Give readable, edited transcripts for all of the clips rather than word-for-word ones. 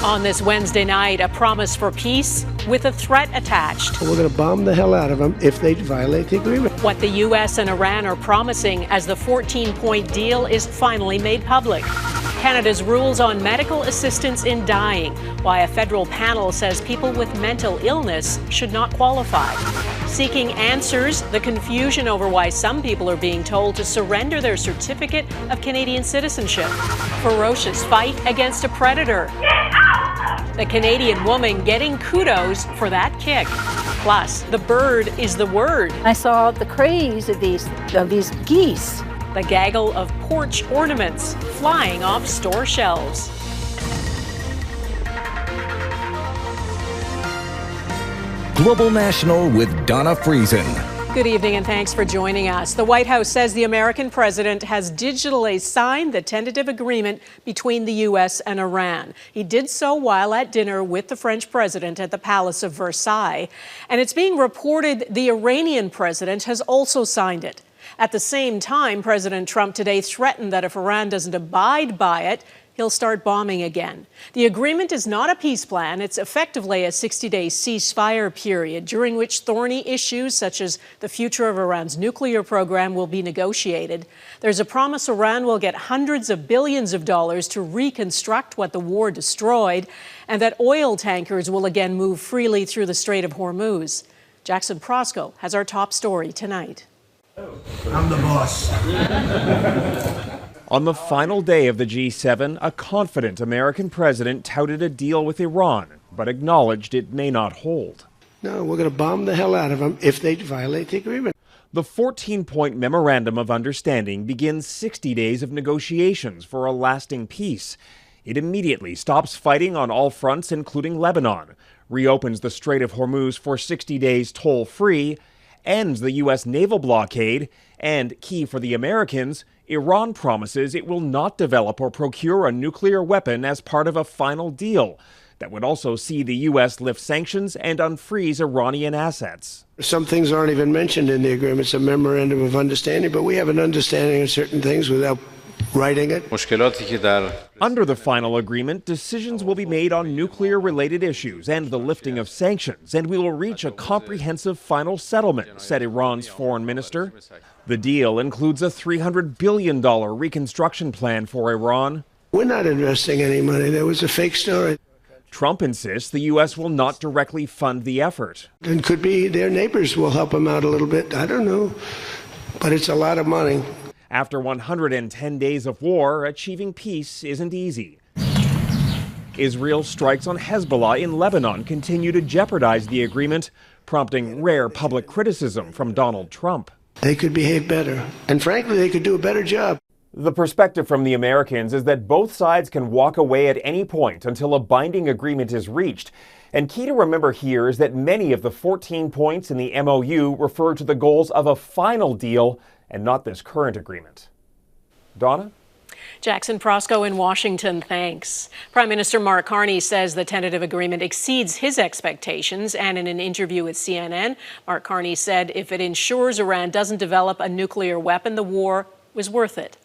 On this Wednesday night, a promise for peace with a threat attached. We're going to bomb the hell out of them if they violate the agreement. What the U.S. and Iran are promising as the 14-point deal is finally made public. Canada's rules on medical assistance in dying, why a federal panel says people with mental illness should not qualify. Seeking answers, the confusion over why some people are being told to surrender their certificate of Canadian citizenship. Ferocious fight against a predator. The Canadian woman getting kudos for that kick. Plus, the bird is the word. I saw the craze of these geese. The gaggle of porch ornaments flying off store shelves. Global National with Donna Friesen. Good evening and thanks for joining us. The White House says the American president has digitally signed the tentative agreement between the U.S. and Iran. He did so while at dinner with the French president at the Palace of Versailles. And it's being reported the Iranian president has also signed it. At the same time, President Trump today threatened that if Iran doesn't abide by it, he'll start bombing again. The agreement is not a peace plan. It's effectively a 60-day ceasefire period during which thorny issues such as the future of Iran's nuclear program will be negotiated. There's a promise Iran will get hundreds of billions of dollars to reconstruct what the war destroyed, and that oil tankers will again move freely through the Strait of Hormuz. Jackson Proskow has our top story tonight. I'm the boss. On the final day of the G7, a confident American president touted a deal with Iran, but acknowledged it may not hold. No, we're going to bomb the hell out of them if they violate the agreement. The 14-point Memorandum of Understanding begins 60 days of negotiations for a lasting peace. It immediately stops fighting on all fronts, including Lebanon, reopens the Strait of Hormuz for 60 days toll-free, ends the U.S. naval blockade, and, key for the Americans, Iran promises it will not develop or procure a nuclear weapon as part of a final deal that would also see the U.S. lift sanctions and unfreeze Iranian assets. Some things aren't even mentioned in the agreement. It's a memorandum of understanding, but we have an understanding of certain things without writing it. Under the final agreement, decisions will be made on nuclear-related issues and the lifting of sanctions, and we will reach a comprehensive final settlement, said Iran's foreign minister. The deal includes a $300 billion reconstruction plan for Iran. We're not investing any money. That was a fake story. Trump insists the U.S. will not directly fund the effort. And could be their neighbors will help them out a little bit. I don't know. But it's a lot of money. After 110 days of war, achieving peace isn't easy. Israel's strikes on Hezbollah in Lebanon continue to jeopardize the agreement, prompting rare public criticism from Donald Trump. They could behave better. And frankly, they could do a better job. The perspective from the Americans is that both sides can walk away at any point until a binding agreement is reached. And key to remember here is that many of the 14 points in the MOU refer to the goals of a final deal and not this current agreement. Donna? Jackson Proskow in Washington, thanks. Prime Minister Mark Carney says the tentative agreement exceeds his expectations, and in an interview with CNN, Mark Carney said if it ensures Iran doesn't develop a nuclear weapon, the war was worth it.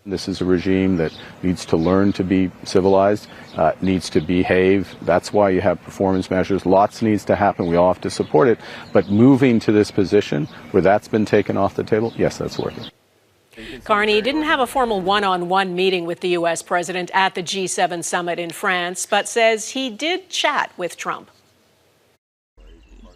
This is a regime that needs to learn to be civilized, needs to behave. That's why you have performance measures. Lots needs to happen. We all have to support it. But moving to this position where that's been taken off the table, yes, that's working. Carney didn't have a formal one-on-one meeting with the U.S. president at the G7 summit in France, but says he did chat with Trump.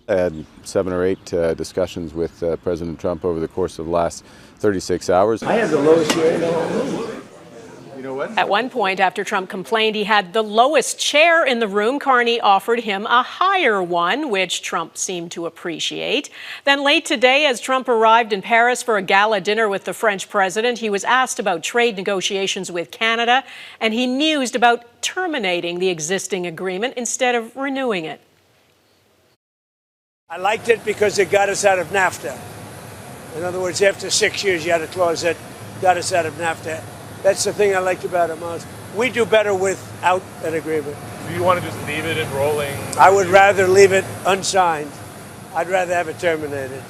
I had 7 or 8 discussions with President Trump over the course of the last 36 hours. I had the lowest rate of You know what? At one point, after Trump complained he had the lowest chair in the room, Carney offered him a higher one, which Trump seemed to appreciate. Then late today, as Trump arrived in Paris for a gala dinner with the French president, he was asked about trade negotiations with Canada, and he mused about terminating the existing agreement instead of renewing it. I liked it because it got us out of NAFTA. In other words, after 6 years, you had a clause that got us out of NAFTA. That's the thing I liked about it most. We do better without an agreement. Do you want to just leave it rolling? I would rather leave it unsigned. I'd rather have it terminated.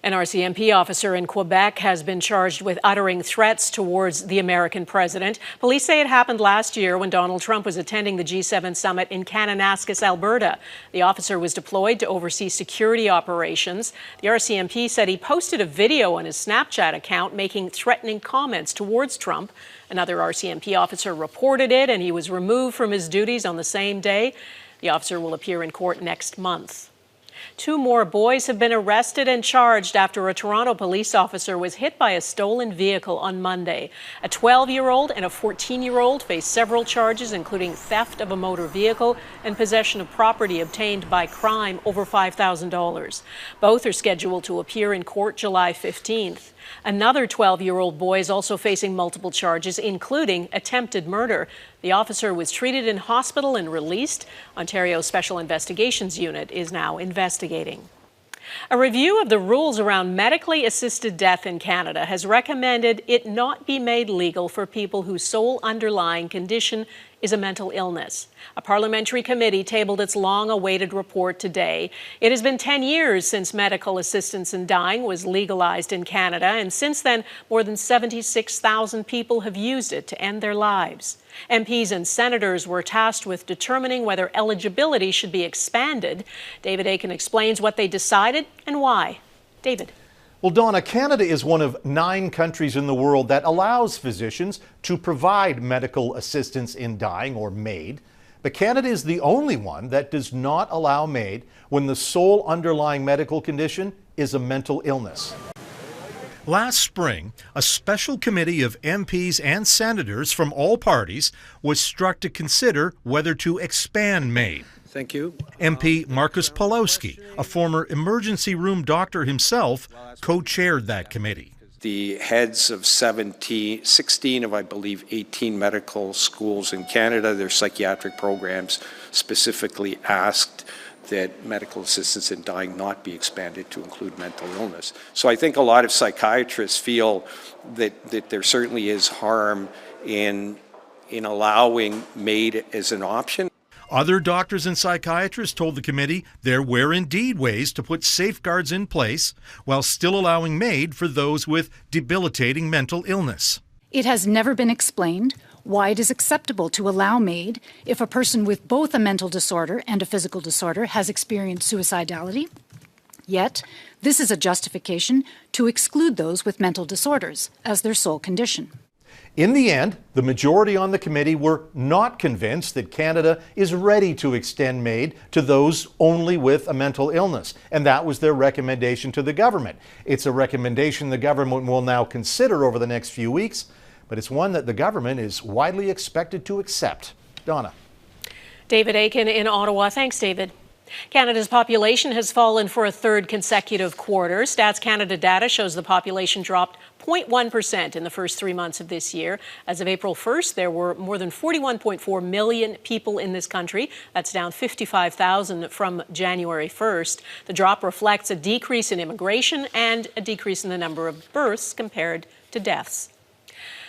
An RCMP officer in Quebec has been charged with uttering threats towards the American president. Police say it happened last year when Donald Trump was attending the G7 summit in Kananaskis, Alberta. The officer was deployed to oversee security operations. The RCMP said he posted a video on his Snapchat account making threatening comments towards Trump. Another RCMP officer reported it, and he was removed from his duties on the same day. The officer will appear in court next month. 2 more boys have been arrested and charged after a Toronto police officer was hit by a stolen vehicle on Monday. A 12-year-old and a 14-year-old face several charges, including theft of a motor vehicle and possession of property obtained by crime over $5,000. Both are scheduled to appear in court July 15th. Another 12-year-old boy is also facing multiple charges, including attempted murder. The officer was treated in hospital and released. Ontario's Special Investigations Unit is now investigating. A review of the rules around medically assisted death in Canada has recommended it not be made legal for people whose sole underlying condition is a mental illness. A parliamentary committee tabled its long-awaited report today. It has been 10 years since medical assistance in dying was legalized in Canada, and since then, more than 76,000 people have used it to end their lives. MPs and senators were tasked with determining whether eligibility should be expanded. David Akin explains what they decided and why. David. Well, Donna, Canada is one of 9 countries in the world that allows physicians to provide medical assistance in dying, or MAID. But Canada is the only one that does not allow MAID when the sole underlying medical condition is a mental illness. Last spring, a special committee of MPs and senators from all parties was struck to consider whether to expand MAID. Thank you. MP Marcus Pawlowski, a former emergency room doctor himself, co-chaired that committee. The heads of 16 of, I believe, 18 medical schools in Canada, their psychiatric programs specifically asked that medical assistance in dying not be expanded to include mental illness. So I think a lot of psychiatrists feel that there certainly is harm in allowing MAID as an option. Other doctors and psychiatrists told the committee there were indeed ways to put safeguards in place while still allowing MAID for those with debilitating mental illness. It has never been explained why it is acceptable to allow MAID if a person with both a mental disorder and a physical disorder has experienced suicidality. Yet, this is a justification to exclude those with mental disorders as their sole condition. In the end, the majority on the committee were not convinced that Canada is ready to extend MAID to those only with a mental illness, and that was their recommendation to the government. It's a recommendation the government will now consider over the next few weeks, but it's one that the government is widely expected to accept. Donna. David Akin in Ottawa. Thanks, David. Canada's population has fallen for a 3rd consecutive quarter. Stats Canada data shows the population dropped 0.1% in the first 3 months of this year. As of April 1st, there were more than 41.4 million people in this country. That's down 55,000 from January 1st. The drop reflects a decrease in immigration and a decrease in the number of births compared to deaths.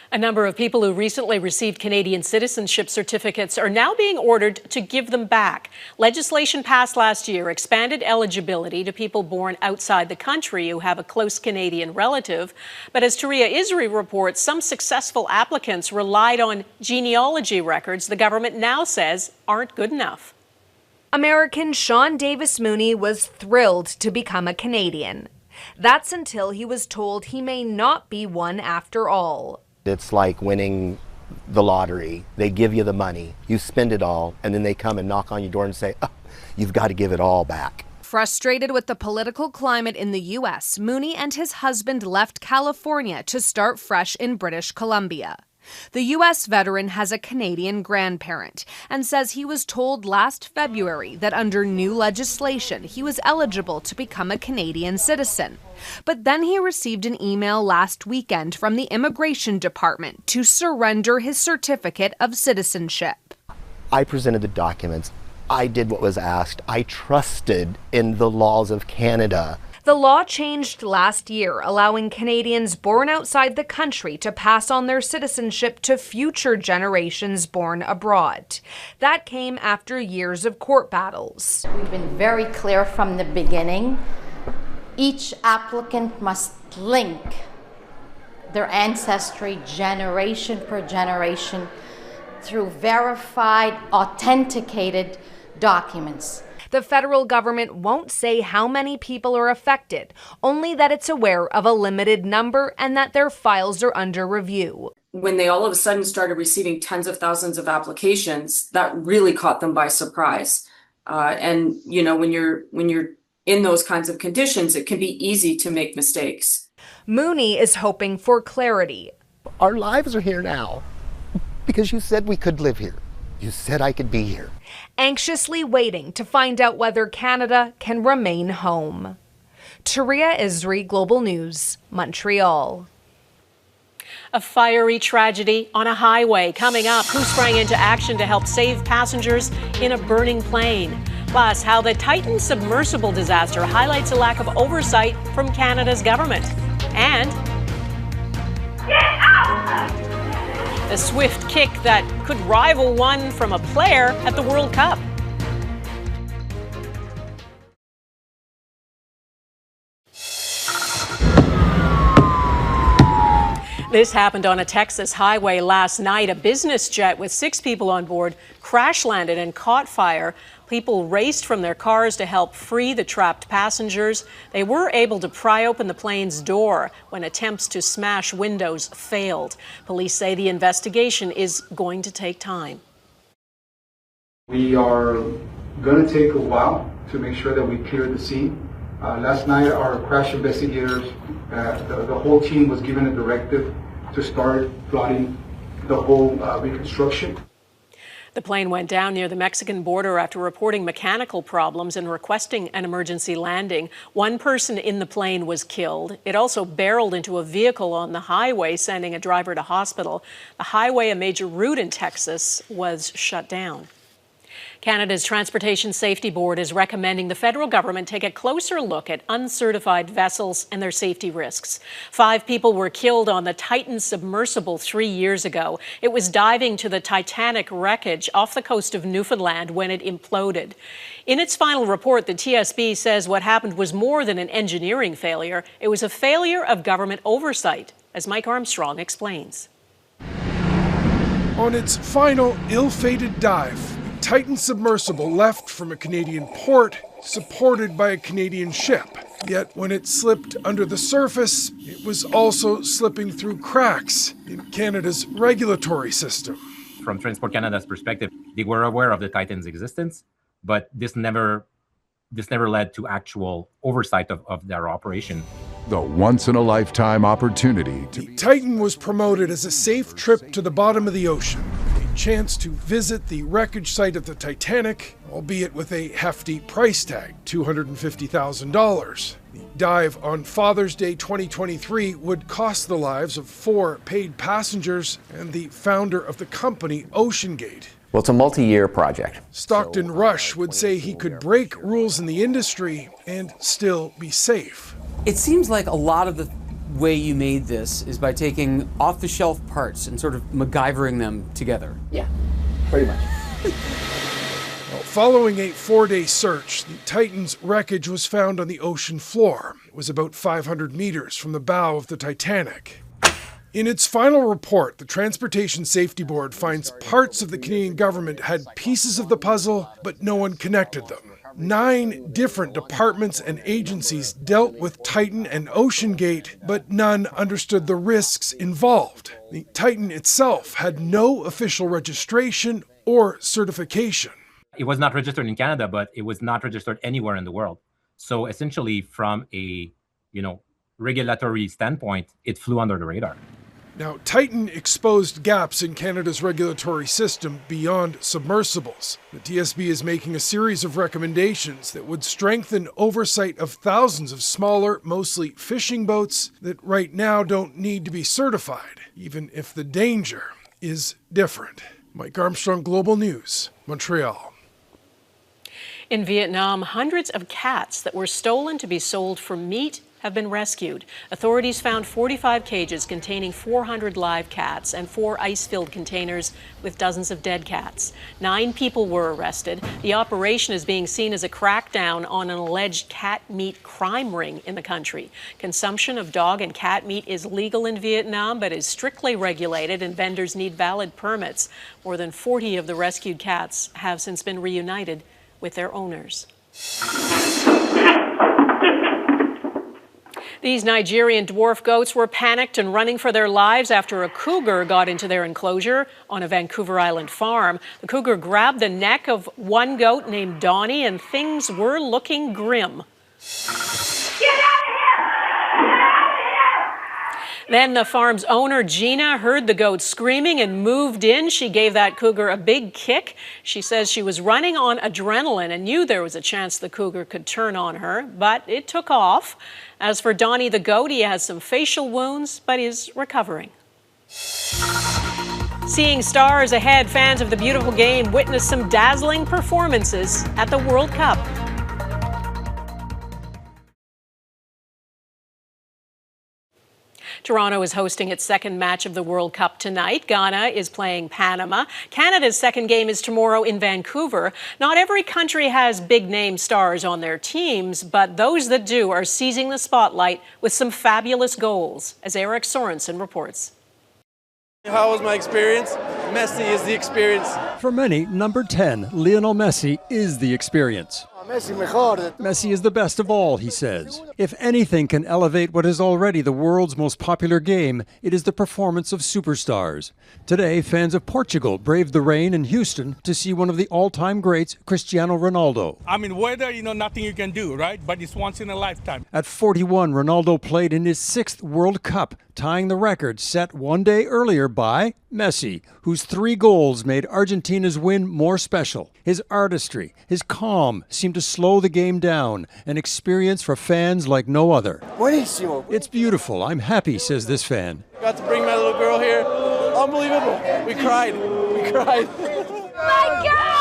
A number of people who recently received Canadian citizenship certificates are now being ordered to give them back. Legislation passed last year expanded eligibility to people born outside the country who have a close Canadian relative. But as Taria Isri reports, some successful applicants relied on genealogy records the government now says aren't good enough. American Sean Davis Mooney was thrilled to become a Canadian. That's until he was told he may not be one after all. It's like winning the lottery. They give you the money, you spend it all, and then they come and knock on your door and say, oh, you've got to give it all back. Frustrated with the political climate in the U.S., Mooney and his husband left California to start fresh in British Columbia. The U.S. veteran has a Canadian grandparent and says he was told last February that under new legislation he was eligible to become a Canadian citizen. But then he received an email last weekend from the Immigration Department to surrender his certificate of citizenship. I presented the documents. I did what was asked. I trusted in the laws of Canada. The law changed last year, allowing Canadians born outside the country to pass on their citizenship to future generations born abroad. That came after years of court battles. We've been very clear from the beginning Each applicant must link their ancestry generation per generation through verified, authenticated documents. The federal government won't say how many people are affected, only that it's aware of a limited number and that their files are under review. When they all of a sudden started receiving tens of thousands of applications, that really caught them by surprise. And you know, when you're in those kinds of conditions, it can be easy to make mistakes. Mooney is hoping for clarity. Our lives are here now because you said we could live here. You said I could be here. Anxiously waiting to find out whether Canada can remain home. Taria Isri, Global News, Montreal. A fiery tragedy on a highway coming up. Who sprang into action to help save passengers in a burning plane? Plus, how the Titan submersible disaster highlights a lack of oversight from Canada's government. And the swift kick that could rival one from a player at the World Cup. This happened on a Texas highway last night. A business jet with 6 people on board crash landed and caught fire. People raced from their cars to help free the trapped passengers. They were able to pry open the plane's door when attempts to smash windows failed. Police say the investigation is going to take time. We are going to take a while to make sure that we clear the scene. Last night, our crash investigators, the whole team was given a directive to start plotting the whole reconstruction. The plane went down near the Mexican border after reporting mechanical problems and requesting an emergency landing. One person in the plane was killed. It also barreled into a vehicle on the highway, sending a driver to hospital. The highway, a major route in Texas, was shut down. Canada's Transportation Safety Board is recommending the federal government take a closer look at uncertified vessels and their safety risks. 5 people were killed on the Titan submersible 3 years ago. It was diving to the Titanic wreckage off the coast of Newfoundland when it imploded. In its final report, the TSB says what happened was more than an engineering failure. It was a failure of government oversight, as Mike Armstrong explains. On its final ill-fated dive, Titan submersible left from a Canadian port, supported by a Canadian ship. Yet when it slipped under the surface, it was also slipping through cracks in Canada's regulatory system. From Transport Canada's perspective, they were aware of the Titan's existence, but this never led to actual oversight of their operation. The once-in-a-lifetime opportunity to... The Titan was promoted as a safe trip to the bottom of the ocean. Chance to visit the wreckage site of the Titanic, albeit with a hefty price tag, $250,000. The dive on Father's Day 2023 would cost the lives of 4 paid passengers and the founder of the company, OceanGate. Well, it's a multi-year project. Stockton Rush would say he could break rules in the industry and still be safe. It seems like a lot of the way you made this is by taking off-the-shelf parts and sort of MacGyvering them together. Yeah, pretty much. Well, following a 4-day search, the Titan's wreckage was found on the ocean floor. It was about 500 meters from the bow of the Titanic. In its final report, the Transportation Safety Board finds parts of the Canadian government had pieces of the puzzle, but no one connected them. 9 different departments and agencies dealt with Titan and OceanGate, but none understood the risks involved. The Titan itself had no official registration or certification. It was not registered in Canada, but it was not registered anywhere in the world. So essentially, from a regulatory standpoint, it flew under the radar. Now, Titan exposed gaps in Canada's regulatory system beyond submersibles. The TSB is making a series of recommendations that would strengthen oversight of thousands of smaller, mostly fishing boats that right now don't need to be certified, even if the danger is different. Mike Armstrong, Global News, Montreal. In Vietnam, hundreds of cats that were stolen to be sold for meat have been rescued. Authorities found 45 cages containing 400 live cats and 4 ice-filled containers with dozens of dead cats. 9 people were arrested. The operation is being seen as a crackdown on an alleged cat meat crime ring in the country. Consumption of dog and cat meat is legal in Vietnam, but is strictly regulated, and vendors need valid permits. More than 40 of the rescued cats have since been reunited with their owners. These Nigerian dwarf goats were panicked and running for their lives after a cougar got into their enclosure on a Vancouver Island farm. The cougar grabbed the neck of one goat named Donnie, and things were looking grim. Then the farm's owner, Gina, heard the goat screaming and moved in. She gave that cougar a big kick. She says she was running on adrenaline and knew there was a chance the cougar could turn on her, but it took off. As for Donnie the goat, he has some facial wounds, but is recovering. Seeing stars ahead, fans of the beautiful game witnessed some dazzling performances at the World Cup. Toronto is hosting its second match of the World Cup tonight. Ghana is playing Panama. Canada's second game is tomorrow in Vancouver. Not every country has big-name stars on their teams, but those that do are seizing the spotlight with some fabulous goals, as Eric Sorensen reports. How was my experience? Messi is the experience. For many, number 10, Lionel Messi, is the experience. Messi is the best of all, he says. If anything can elevate what is already the world's most popular game, it is the performance of superstars. Today, fans of Portugal braved the rain in Houston to see one of the all-time greats, Cristiano Ronaldo. I mean, weather, nothing you can do, right? But it's once in a lifetime. At 41, Ronaldo played in his 6th World Cup, tying the record set one day earlier by Messi, whose 3 goals made Argentina's win more special. His artistry, his calm, seemed to slow the game down, an experience for fans like no other. Buenísimo. It's beautiful. I'm happy, says this fan. Got to bring my little girl here. Unbelievable. We cried. My God!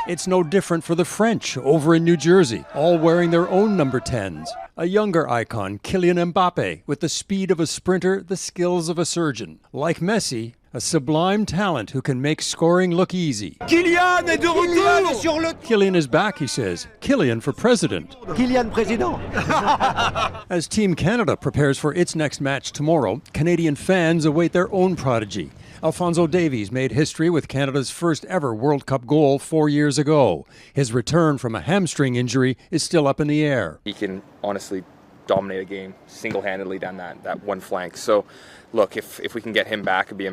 It's no different for the French over in New Jersey, all wearing their own number 10s. A younger icon, Kylian Mbappe, with the speed of a sprinter, the skills of a surgeon. Like Messi, a sublime talent who can make scoring look easy. Kylian est de retour sur le... Kylian is back, he says. Kylian for president. Kylian président. As Team Canada prepares for its next match tomorrow, Canadian fans await their own prodigy. Alphonso Davies made history with Canada's first ever World Cup goal 4 years ago. His return from a hamstring injury is still up in the air. He can honestly dominate a game single-handedly down that one flank. So, look, if we can get him back, it'd be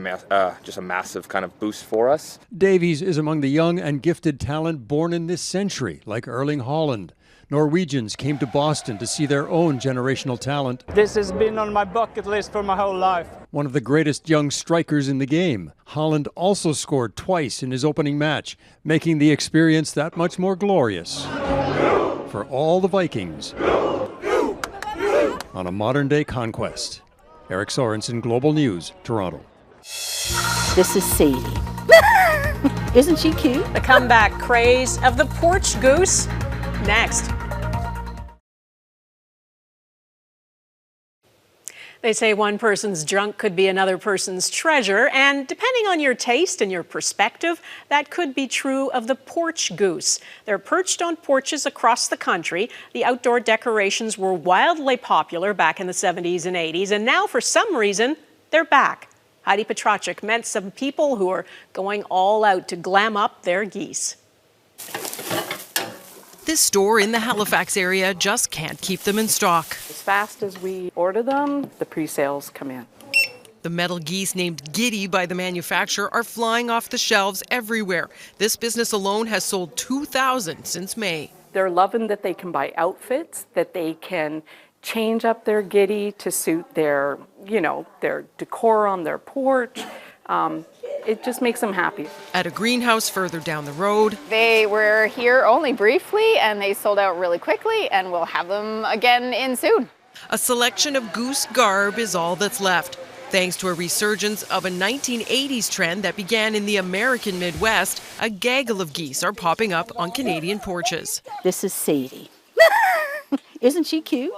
just a massive kind of boost for us. Davies is among the young and gifted talent born in this century, like Erling Haaland. Norwegians came to Boston to see their own generational talent. This has been on my bucket list for my whole life. One of the greatest young strikers in the game. Haaland also scored twice in his opening match, making the experience that much more glorious. For all the Vikings on a modern-day conquest. Eric Sorensen, Global News, Toronto. This is Sadie. Isn't she cute? The comeback craze of the porch goose. Next. They say one person's junk could be another person's treasure, and depending on your taste and your perspective, that could be true of the porch goose. They're perched on porches across the country. The outdoor decorations were wildly popular back in the 70s and 80s, and now for some reason, they're back. Heidi Petrachik met some people who are going all out to glam up their geese. This store in the Halifax area just can't keep them in stock. As fast as we order them, the pre-sales come in. The metal geese named Giddy by the manufacturer are flying off the shelves everywhere. This business alone has sold 2,000 since May. They're loving that they can buy outfits, that they can change up their Giddy to suit their, their decor on their porch. It just makes them happy. At a greenhouse further down the road. They were here only briefly and they sold out really quickly, and we'll have them again in soon. A selection of goose garb is all that's left. Thanks to a resurgence of a 1980s trend that began in the American Midwest, a gaggle of geese are popping up on Canadian porches. This is Sadie. Isn't she cute?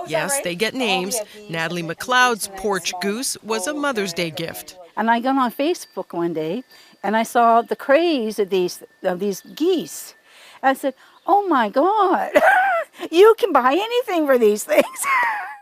Yes, they get names. Natalie McLeod's porch goose was a Mother's Day gift. And I got on Facebook one day, and I saw the craze of these geese. I said, oh my God, you can buy anything for these things.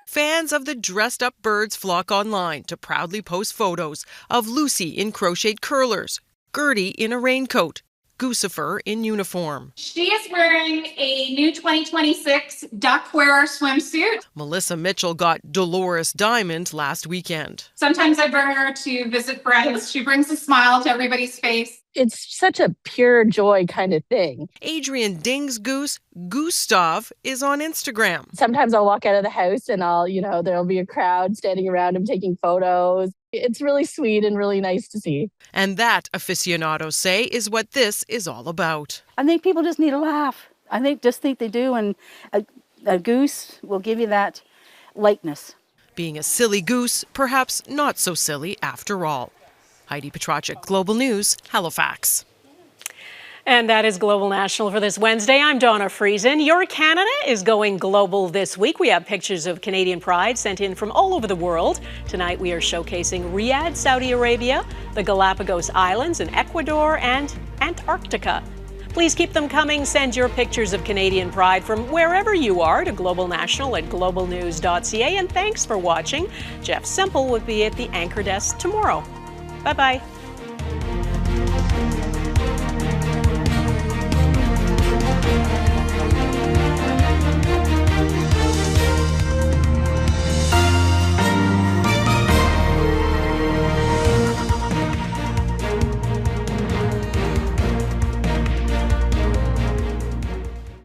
Fans of the dressed-up birds flock online to proudly post photos of Lucy in crocheted curlers, Gertie in a raincoat, Goosifer in uniform. She is wearing a new 2026 duck wearer swimsuit. Melissa Mitchell got Dolores Diamond last weekend. Sometimes I bring her to visit friends. She brings a smile to everybody's face. It's such a pure joy kind of thing. Adrian Ding's goose, Gustav, is on Instagram. Sometimes I'll walk out of the house and there'll be a crowd standing around him taking photos. It's really sweet and really nice to see. And that, aficionados say, is what this is all about. I think people just need a laugh. I think they do, and a goose will give you that lightness. Being a silly goose, perhaps not so silly after all. Heidi Petracek, Global News, Halifax. And that is Global National for this Wednesday. I'm Donna Friesen. Your Canada is going global this week. We have pictures of Canadian pride sent in from all over the world. Tonight we are showcasing Riyadh, Saudi Arabia, the Galapagos Islands in Ecuador, and Antarctica. Please keep them coming. Send your pictures of Canadian pride from wherever you are to globalnational@globalnews.ca. And thanks for watching. Jeff Semple will be at the anchor desk tomorrow. Bye-bye.